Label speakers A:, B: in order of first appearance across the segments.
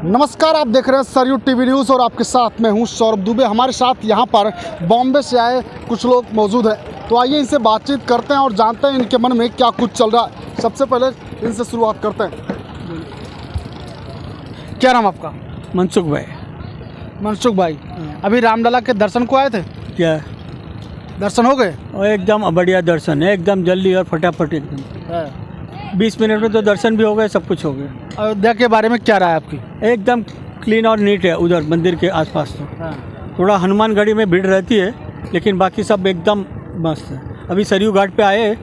A: नमस्कार, आप देख रहे हैं सरयू टीवी न्यूज़ और आपके साथ मैं हूं सौरभ दुबे। हमारे साथ यहां पर बॉम्बे से आए कुछ लोग मौजूद हैं, तो आइए इनसे बातचीत करते हैं और जानते हैं इनके मन में क्या कुछ चल रहा है। सबसे पहले इनसे शुरुआत करते हैं। क्या नाम आपका?
B: मनसुख भाई।
A: मनसुख भाई, अभी रामलला के दर्शन को आए थे?
B: क्या
A: दर्शन हो गए?
B: और एकदम बढ़िया दर्शन है, एकदम जल्दी और फटाफट, एकदम 20 मिनट में तो दर्शन भी हो गए, सब कुछ हो गया।
A: अयोध्या के बारे में क्या राय है आपकी?
B: एकदम क्लीन और नीट है उधर मंदिर के आसपास। तो थोड़ा हनुमानगढ़ी में भीड़ रहती है, लेकिन बाकी सब एकदम मस्त है। अभी सरयू घाट पे आए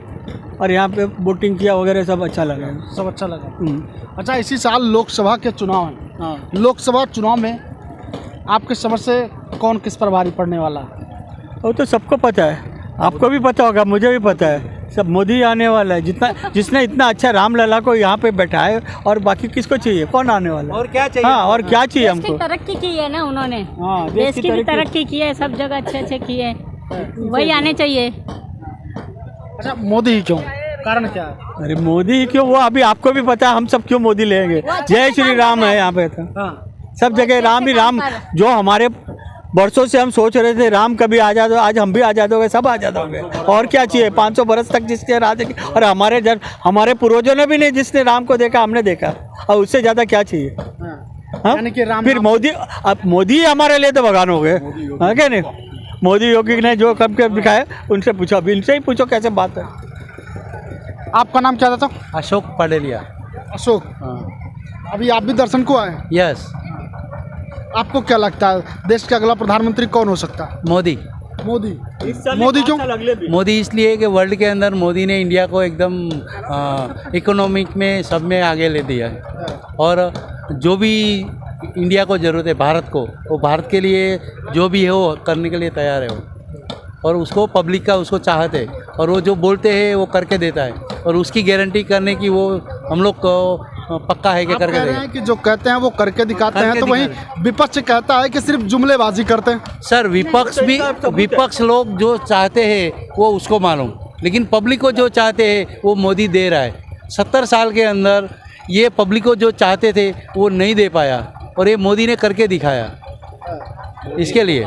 B: और यहाँ पे बोटिंग किया वगैरह, सब अच्छा लगा।
A: सब अच्छा लगा। अच्छा, इसी साल लोकसभा के चुनाव हैं।
B: हाँ,
A: लोकसभा चुनाव में आपके समझ से कौन किस पर भारी पड़ने वाला है?
B: वो तो सबको पता है, आपको भी पता होगा, मुझे भी पता है, सब मोदी आने वाला है। जिसने इतना अच्छा रामलला को यहाँ पे बैठाए, और बाकी किसको चाहिए, कौन आने वाला है? और क्या चाहिए? हाँ, और क्या चाहिए हमको?
C: तरक्की की है ना उन्होंने।
B: हाँ,
C: देश की भी तरक्की की है, सब जगह अच्छे किए, वही आने चाहिए।
A: अच्छा, मोदी ही क्यों? कारण क्या है?
B: अरे मोदी ही क्यों, वो अभी आपको भी पता है, हम सब क्यों मोदी लेंगे। जय श्री राम है यहाँ पे तो। सब जगह राम ही राम। जो हमारे बरसों से हम सोच रहे थे राम कभी आज़ाद हो, आज हम भी आज़ाद हो गए, सब आज़ाद हो गए। और क्या चाहिए? 500 बरस तक जिसने राज की, और हमारे पूर्वजों ने भी नहीं, जिसने राम को देखा हमने देखा, और उससे ज़्यादा क्या चाहिए? हाँ?
A: यानी कि राम
B: फिर मोदी, अब मोदी ही हमारे लिए तो भगवान हो गए, हाँ क्या नहीं? मोदी योगी ने जो कब कब दिखाया, उनसे पूछो, अभी इनसे ही पूछो कैसे बात है।
A: आपका नाम क्या था?
D: अशोक पडेलिया।
A: अशोक। अभी आप भी दर्शन को आए?
D: यस।
A: आपको क्या लगता है देश के अगला प्रधानमंत्री कौन हो सकता है?
D: मोदी।
A: मोदी। मोदी क्यों?
D: मोदी इसलिए कि वर्ल्ड के अंदर मोदी ने इंडिया को एकदम इकोनॉमिक में सब में आगे ले दिया है, और जो भी इंडिया को ज़रूरत है, भारत को, वो भारत के लिए जो भी है वो करने के लिए तैयार है वो, और उसको पब्लिक का उसको चाहत है, और वो जो बोलते हैं वो करके देता है, और उसकी गारंटी करने की वो हम लोग को पक्का है कि करके
A: कह रहे
D: देगा।
A: हैं कि जो कहते हैं वो करके दिखाते हैं, तो वहीं विपक्ष कहता है कि सिर्फ जुमलेबाजी करते हैं।
D: सर, विपक्ष लोग जो चाहते हैं वो उसको मालूम, लेकिन पब्लिक को जो चाहते हैं वो मोदी दे रहा है। 70 साल के अंदर ये पब्लिक को जो चाहते थे वो नहीं दे पाया, और ये मोदी ने करके दिखाया इसके लिए।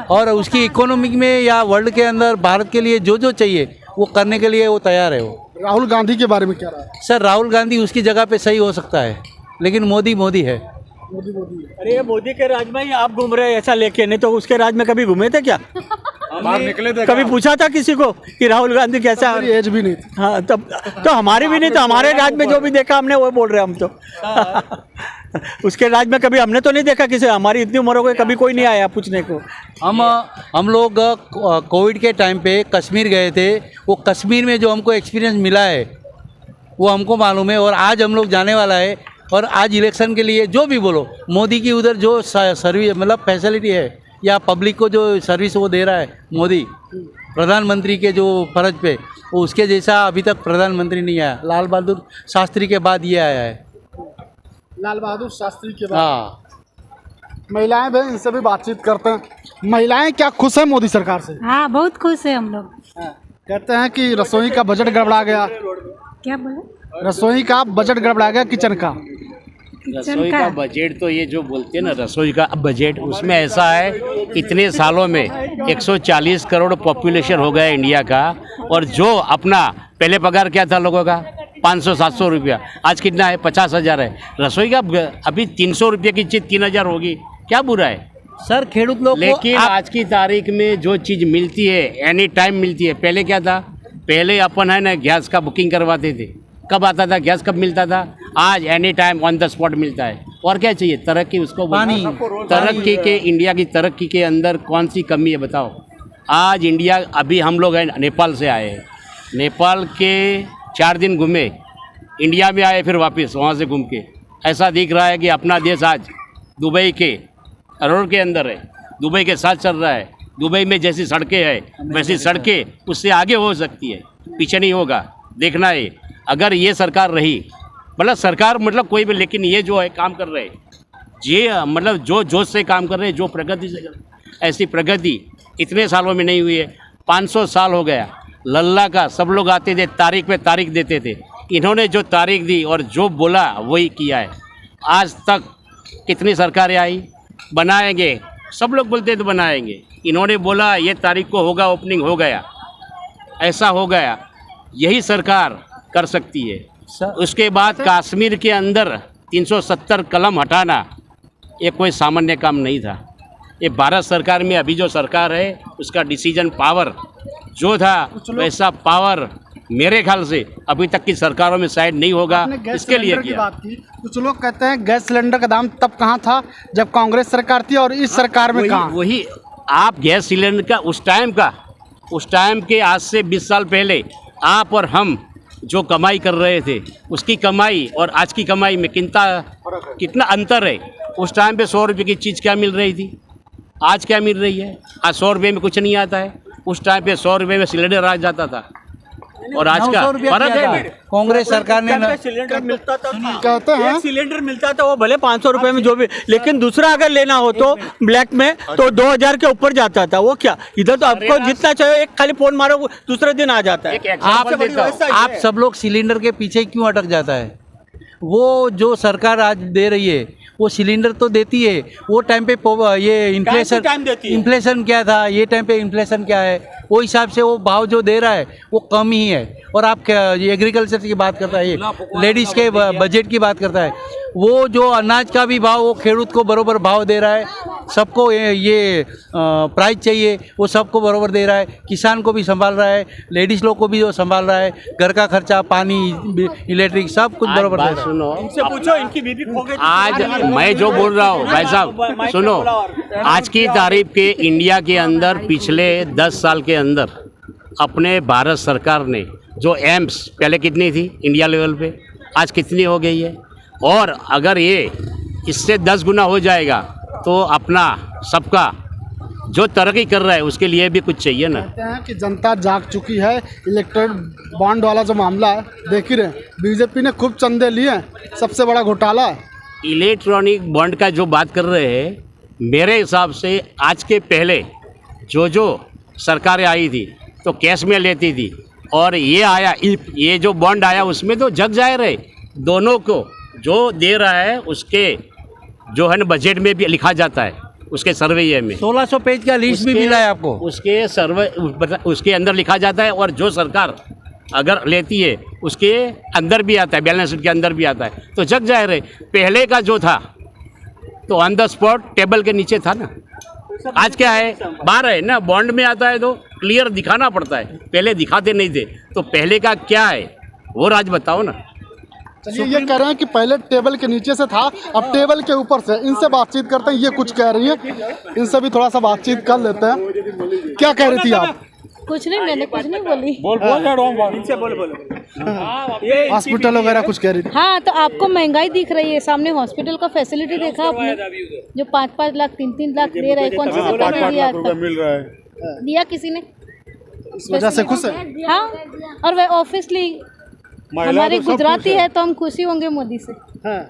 D: और उसकी इकोनॉमिक में या वर्ल्ड के अंदर भारत के लिए जो जो चाहिए वो करने के लिए वो तैयार है। वो
A: राहुल गांधी के बारे में क्या रहा है?
D: सर, राहुल गांधी उसकी जगह पे सही हो सकता है, लेकिन मोदी मोदी है।
B: अरे ये मोदी के राज में ही आप घूम रहे हैं ऐसा लेके, नहीं तो उसके राज में कभी घूमे थे क्या?
A: बाहर निकले थे?
B: कभी पूछा था किसी को कि राहुल गांधी कैसा है?
A: एज भी नहीं थी।
B: हाँ, तब तो हमारी भी नहीं, तो हमारे राज में जो भी देखा हमने वो बोल रहे हम तो। उसके राज में कभी हमने तो नहीं देखा किसी, हमारी इतनी उम्र हो गई, कभी कोई नहीं आया पूछने को।
D: हम लोग कोविड के टाइम पे कश्मीर गए थे, वो कश्मीर में जो हमको एक्सपीरियंस मिला है वो हमको मालूम है, और आज हम लोग जाने वाला है, और आज इलेक्शन के लिए जो भी बोलो, मोदी की उधर जो सर्विस मतलब फैसिलिटी है या पब्लिक को जो सर्विस वो दे रहा है मोदी, प्रधानमंत्री के जो फर्ज पे, वो उसके जैसा अभी तक प्रधानमंत्री नहीं आया। लाल बहादुर शास्त्री के बाद ये आया है।
A: लाल बहादुर शास्त्री के बाद।
D: हाँ।
A: महिलाएं भी, इनसे भी बातचीत करते हैं। महिलाएं क्या खुश है मोदी सरकार से?
C: हाँ, बहुत खुश है हम लोग।
A: कहते हैं कि रसोई का बजट गड़बड़ा गया।
C: क्या बोले?
A: रसोई का बजट गड़बड़ा गया, किचन का।
E: रसोई का बजट तो ये जो बोलते हैं ना, रसोई का बजट, उसमें ऐसा है इतने सालों में 140 करोड़ पॉपुलेशन हो गया इंडिया का, और जो अपना पहले पगार क्या था लोगों का 500-700 रुपया, आज कितना है? 50,000 है। रसोई का अभी 300 रुपये की चीज़ 3,000 होगी, क्या बुरा है
D: सर? खेडूत लोग,
E: लेकिन आज की तारीख में जो चीज़ मिलती है एनी टाइम मिलती है। पहले क्या था? पहले अपन है ना गैस का बुकिंग करवाते थे, कब आता था गैस, कब मिलता था? आज any time on the spot मिलता है। और क्या चाहिए? तरक्की, उसको
D: पानी।
E: तरक्की के, इंडिया की तरक्की के अंदर कौन सी कमी है बताओ? आज इंडिया, अभी हम लोग हैं नेपाल से आए हैं, नेपाल के 4 दिन घूमे, इंडिया में आए, फिर वापस वहाँ से घूम के ऐसा दिख रहा है कि अपना देश आज दुबई के रोड के अंदर है, दुबई के साथ चल रहा है। दुबई में जैसी सड़कें हैं वैसी सड़कें उससे आगे हो सकती है, पीछे नहीं होगा। देखना है अगर ये सरकार रही, मतलब सरकार मतलब कोई भी, लेकिन ये जो है काम कर रहे हैं, ये मतलब जो जोश से काम कर रहे हैं, जो प्रगति से कर रहे हैं, ऐसी प्रगति इतने सालों में नहीं हुई है। 500 साल हो गया लल्ला का, सब लोग आते थे तारीख पे तारीख देते थे, इन्होंने जो तारीख दी और जो बोला वही किया है। आज तक कितनी सरकारें आई, बनाएंगे, सब लोग बोलते तो बनाएंगे, इन्होंने बोला ये तारीख को होगा, ओपनिंग हो गया, ऐसा हो गया, यही सरकार कर सकती है। उसके बाद कश्मीर के अंदर 370 कलम हटाना ये कोई सामान्य काम नहीं था। ये भारत सरकार में अभी जो सरकार है उसका डिसीजन पावर जो था वैसा पावर मेरे ख्याल से अभी तक की सरकारों में शायद नहीं होगा।
A: आपने गैस
E: इसके लिए
A: सिलेंडर की
E: किया।
A: बात की, कुछ लोग कहते हैं गैस सिलेंडर का दाम तब कहाँ था जब कांग्रेस सरकार थी और इस सरकार में कहाँ।
E: वही आप गैस सिलेंडर का उस टाइम के आज से 20 साल पहले आप और हम जो कमाई कर रहे थे उसकी कमाई और आज की कमाई में कितना अंतर है। उस टाइम पे 100 रुपये की चीज़ क्या मिल रही थी, आज क्या मिल रही है। आज 100 रुपये में कुछ नहीं आता है, उस टाइम पे 100 रुपये में सिलेंडर आ जाता था और आज का
D: 900 रुपया
E: फर्क
D: किया था।
E: है।
D: कांग्रेस सरकार ने
B: सिलेंडर मिलता था,
A: कहते हैं
B: एक सिलेंडर मिलता था वो भले 500 रुपए में जो भी, लेकिन दूसरा अगर लेना हो तो ब्लैक में तो 2000 के ऊपर जाता था। वो क्या, इधर तो आपको जितना चाहिए एक खाली फोन मारो दूसरे दिन आ जाता है।
E: एक एग्जाम्पल देता हूँ।
D: आप सब लोग सिलेंडर के पीछे क्यों अटक जाता है। वो जो सरकार आज दे रही है वो सिलेंडर तो देती है, वो टाइम पे ये
B: टाइम देती है।
D: इन्फ्लेशन क्या था, ये टाइम पे इन्फ्लेशन क्या है, वो हिसाब से वो भाव जो दे रहा है वो कम ही है। और आप ये एग्रीकल्चर की बात करता है, ये लेडीज़ के बजट की बात करता है, वो जो अनाज का भी भाव वो खेडूत को बरोबर भाव दे रहा है, सबको ये प्राइस चाहिए वो सबको बरोबर दे रहा है, किसान को भी संभाल रहा है, लेडीज़ लोग को भी जो संभाल रहा है, घर का खर्चा, पानी, इलेक्ट्रिक सब कुछ बरोबर दे
E: बात
D: रहा है।
E: सुनो,
B: इनसे पूछो, इनकी बीबी खो गई थी।
E: आज मैं जो बोल रहा हूँ भाई साहब सुनो, आज की तारीख के इंडिया के अंदर पिछले 10 साल के अंदर अपने भारत सरकार ने जो एम्स पहले कितनी थी इंडिया लेवल पे, आज कितनी हो गई है। और अगर ये इससे 10 गुना हो जाएगा तो अपना सबका जो तरक्की कर रहा है उसके लिए भी कुछ चाहिए ना।
A: कहते हैं कि जनता जाग चुकी है। इलेक्ट्रॉनिक बॉन्ड वाला जो मामला है देख ही रहे, बीजेपी ने खूब चंदे लिए हैं, सबसे बड़ा घोटाला है।
E: इलेक्ट्रॉनिक बॉन्ड का जो बात कर रहे हैं, मेरे हिसाब से आज के पहले जो सरकारें आई थी तो कैश में लेती थी, और ये आया ये जो बॉन्ड आया उसमें तो जग जाहिर है दोनों को जो दे रहा है उसके जो है ना बजट में भी लिखा जाता है, उसके सर्वे में
D: 1600 पेज का लिस्ट भी मिला है आपको,
E: उसके सर्वे उसके अंदर लिखा जाता है। और जो सरकार अगर लेती है उसके अंदर भी आता है, बैलेंस शीट के अंदर भी आता है, तो जग जाहिर है। पहले का जो था तो ऑन द स्पॉट टेबल के नीचे था ना, आज क्या है बाहर है ना, बॉन्ड में आता है तो क्लियर दिखाना पड़ता है, पहले दिखाते नहीं थे। तो पहले का क्या है वो राज बताओ ना।
A: चलिए, ये कह रहे हैं कि पहले टेबल के नीचे से था, अब टेबल के ऊपर से। इनसे बातचीत करते हैं, ये कुछ कह रही है, इनसे भी थोड़ा सा बातचीत कर लेते हैं। क्या कह रही थी आप?
C: कुछ नहीं, मैंने कुछ नहीं बोली।
B: इनसे बोलो।
A: हॉस्पिटल वगैरह कुछ कह रही थी।
C: हाँ, तो आपको महंगाई दिख रही है, सामने हॉस्पिटल का फैसिलिटी देखा आपने, जो 5-5 लाख 3-3 लाख दे रहे हैं, कौन सी सरकार ने दिया दिया किसी ने?
A: इस वजह से खुश है।
C: हाँ, और वह ऑब्वियसली हमारे गुजराती है तो हम खुशी होंगे मोदी से।
A: हाँ,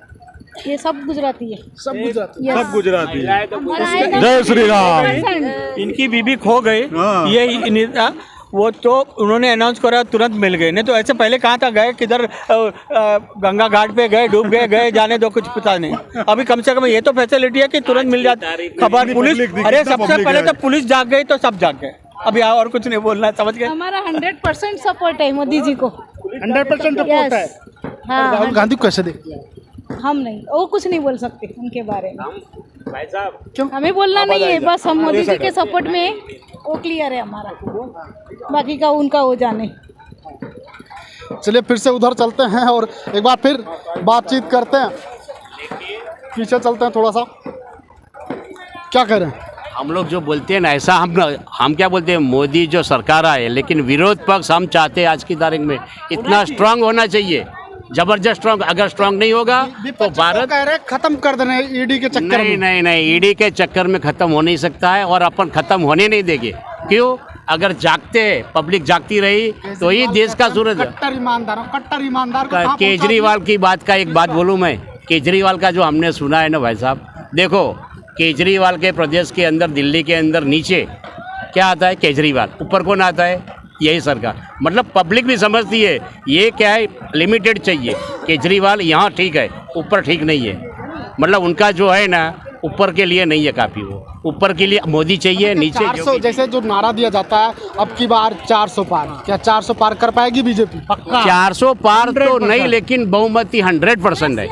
C: ये सब गुजराती है,
A: सब गुजराती।
C: Yes.
B: जय श्री राम। इनकी बीबी खो गई, ये नेता वो तो उन्होंने अनाउंस करा तुरंत मिल गए, नहीं तो ऐसे पहले कहाँ था, गए किधर गंगा घाट पे गए, डूब गए जाने दो, कुछ पता नहीं। अभी कम से कम ये तो फैसिलिटी है कि तुरंत मिल जाती खबर। पुलिस, अरे सबसे पहले तो पुलिस जाग गई तो सब जाग गए। अभी और कुछ नहीं बोलना है, समझ गए।
C: हमारा 100% सपोर्ट है मोदी जी को,
A: 100% सपोर्ट है।
C: हाँ,
A: राहुल गांधी को कैसे देखती हैं?
C: हम नहीं, वो कुछ नहीं बोल सकते उनके बारे में,
E: भाई साहब
A: क्यों?
C: हमें बोलना नहीं है, बस हम मोदी जी के सपोर्ट में हैं, वो क्लियर है हमारा, बाकी का उनका हो जाने।
A: चलिए फिर से उधर चलते हैं और एक बार फिर बातचीत करते हैं, पीछे चलते हैं थोड़ा सा। क्या कह रहे हैं?
E: हम लोग जो बोलते हैं ना, ऐसा हम क्या बोलते हैं, मोदी जो सरकार आए, लेकिन विरोध पक्ष हम चाहते हैं आज की तारीख में इतना स्ट्रांग होना चाहिए, जबरदस्त स्ट्रांग। अगर स्ट्रांग नहीं होगा तो भारत
A: कह रहे हैं खत्म कर देना है ईडी के चक्कर में।
E: नहीं, ईडी के चक्कर में खत्म हो नहीं सकता है, और अपन खत्म होने नहीं देंगे। क्यों? अगर जागते हैं, पब्लिक जागती रही तो ही देश का सूरज है।
A: कट्टर ईमानदार को कहाँ
E: केजरीवाल की बात का एक बात बोलूँ मैं, केजरीवाल का जो हमने सुना है ना भाई साहब, देखो केजरीवाल के प्रदेश के अंदर, दिल्ली के अंदर नीचे क्या आता है केजरीवाल, ऊपर कौन आता है, यही सरकार। मतलब पब्लिक भी समझती है ये क्या है, लिमिटेड चाहिए। केजरीवाल यहाँ ठीक है, ऊपर ठीक नहीं है। मतलब उनका जो है ना ऊपर के लिए नहीं है काफ़ी, वो ऊपर के लिए मोदी चाहिए, नीचे
A: 400 जैसे जो नारा दिया जाता है अब की बार 400 पार, क्या 400 पार कर पाएगी बीजेपी? पक्का
E: 400 पार तो नहीं, लेकिन बहुमती 100% है।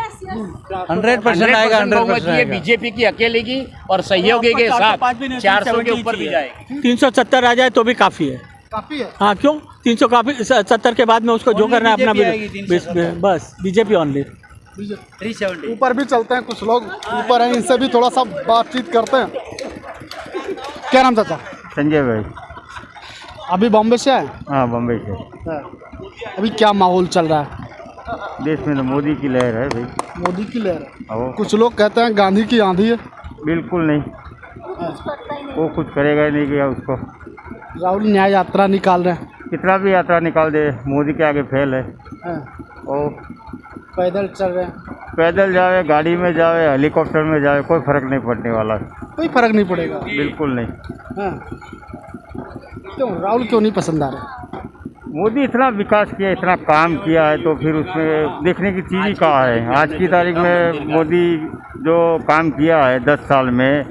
D: 100% आएगा, 100%
E: बहुमती है बीजेपी की अकेले की, और सहयोगी के साथ 400 के ऊपर भी जाएगी।
B: 370 आ जाए तो भी काफ़ी है।
A: काफी है।
B: हाँ क्यों, 300 काफ़ी, 70 के बाद में उसको जो करना है अपना बस बीजेपी ऑनली।
D: 370
A: ऊपर भी चलते हैं, कुछ लोग ऊपर हैं, इनसे भी थोड़ा सा बातचीत करते हैं। क्या नाम चाचा?
F: संजय भाई।
A: अभी बॉम्बे से आए?
F: हाँ, बम्बई से।
A: अभी क्या माहौल चल रहा है?
F: देश में तो मोदी की लहर है भाई।
A: मोदी की लहर है।
F: आओ।
A: कुछ लोग कहते हैं गांधी की आंधी है।
F: बिल्कुल नहीं, वो कुछ करेगा ही नहीं, किया उसको।
A: राहुल न्याय यात्रा निकाल रहे हैं।
F: कितना भी यात्रा निकाल दे, मोदी के आगे फेल है। और
A: पैदल चल रहे हैं,
F: पैदल जावे, गाड़ी में जावे, हेलीकॉप्टर में जावे, कोई फर्क नहीं पड़ने वाला।
A: कोई फर्क नहीं पड़ेगा।
F: बिल्कुल नहीं।
A: क्यों राहुल क्यों नहीं पसंद आ रहे?
F: मोदी इतना विकास किया, इतना काम किया है, तो फिर उसमें देखने की चीज़ ही कहाँ है। आज की तारीख में मोदी जो काम किया है 10 साल में,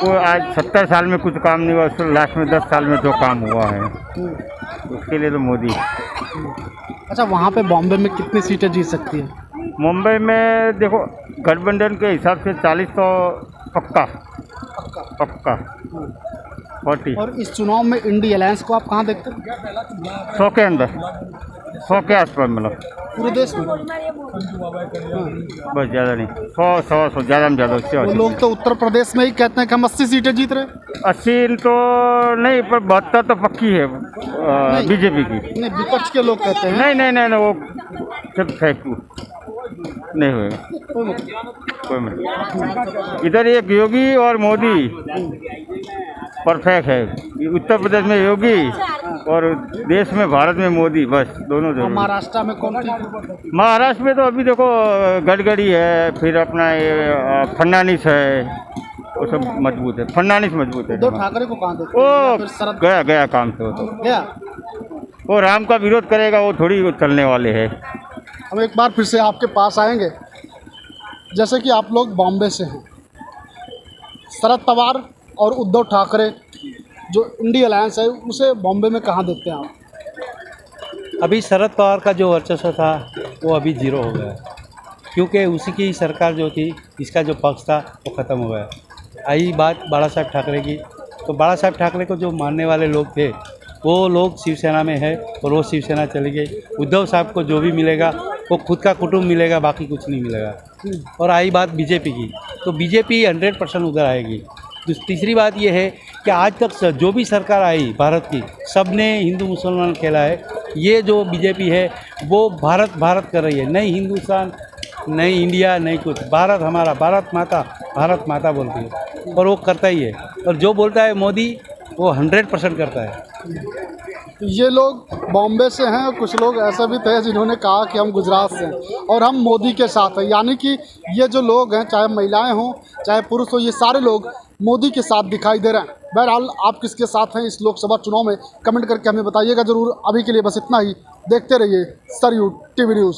F: वो आज 70 साल में कुछ काम नहीं हुआ, उसको लास्ट में 10 साल में जो काम हुआ है, उसके लिए तो मोदी।
A: अच्छा, वहाँ पे बॉम्बे में कितनी सीटें जीत सकती है?
F: मुंबई में देखो, गठबंधन के हिसाब से 40 तो पक्का 40।
A: और इस चुनाव में इंडी अलायंस को आप कहाँ देखते हैं?
F: 100 के अंदर, 100 के आसपास, मतलब
A: पूरे देश में?
F: बस ज़्यादा नहीं, 100 ज़्यादा में ज़्यादा, उससे
A: वो लोग तो उत्तर प्रदेश में ही कहते हैं कि हम 80 सीटें जीत रहे हैं।
F: 80 तो नहीं, पर 72 तो पक्की है बीजेपी की।
A: नहीं, विपक्ष के लोग कहते हैं।
F: नहीं, वो सब फेंक नहीं होएगा, कोई मतलब। इधर एक योगी और मोदी परफेक्ट है। उत्तर प्रदेश में योगी और देश में भारत में मोदी, बस दोनों
A: और
F: जरूरी।
A: महाराष्ट्र में कौन ठीक?
F: महाराष्ट्र में तो अभी देखो गडकरी है, फिर अपना ये फडणवीस है, वो सब मजबूत है। फडणवीस मजबूत है।
A: उद्धव ठाकरे को कहाँ देखते हैं?
F: वो
A: फिर शरद
F: गया काम से, वो तो
A: गया।
F: वो राम का विरोध करेगा, वो थोड़ी वो चलने वाले है।
A: हम एक बार फिर से आपके पास आएंगे। जैसे कि आप लोग बॉम्बे से हैं, शरद पवार और उद्धव ठाकरे जो इंडी अलायंस है, उसे बॉम्बे में कहाँ देखते हैं आप?
D: अभी शरद पवार का जो वर्चस्व था वो अभी जीरो हो गया, क्योंकि उसी की सरकार जो थी, इसका जो पक्ष था वो ख़त्म हो गया। आई बात बाला साहब ठाकरे की, तो बाला साहब ठाकरे को जो मानने वाले लोग थे वो लोग शिवसेना में है और वो शिवसेना चली गई। उद्धव साहब को जो भी मिलेगा वो खुद का कुटुंब मिलेगा, बाकी कुछ नहीं मिलेगा। और आई बात बीजेपी की, तो बीजेपी 100% उधर आएगी। तीसरी बात ये है कि आज तक जो भी सरकार आई भारत की, सब ने हिंदू मुसलमान खेला है। ये जो बीजेपी है वो भारत कर रही है, नहीं हिंदुस्तान, नहीं इंडिया, नहीं कुछ। भारत हमारा, भारत माता बोलती है, और वो करता ही है। और जो बोलता है मोदी, वो 100% करता है।
A: ये लोग बॉम्बे से हैं, कुछ लोग ऐसे भी थे जिन्होंने कहा कि हम गुजरात से हैं और हम मोदी के साथ हैं। यानी कि ये जो लोग हैं, चाहे महिलाएं हों चाहे पुरुष हो, ये सारे लोग मोदी के साथ दिखाई दे रहे हैं। बहरहाल आप किसके साथ हैं इस लोकसभा चुनाव में, कमेंट करके हमें बताइएगा ज़रूर। अभी के लिए बस इतना ही। देखते रहिए सरयू टीवी न्यूज़।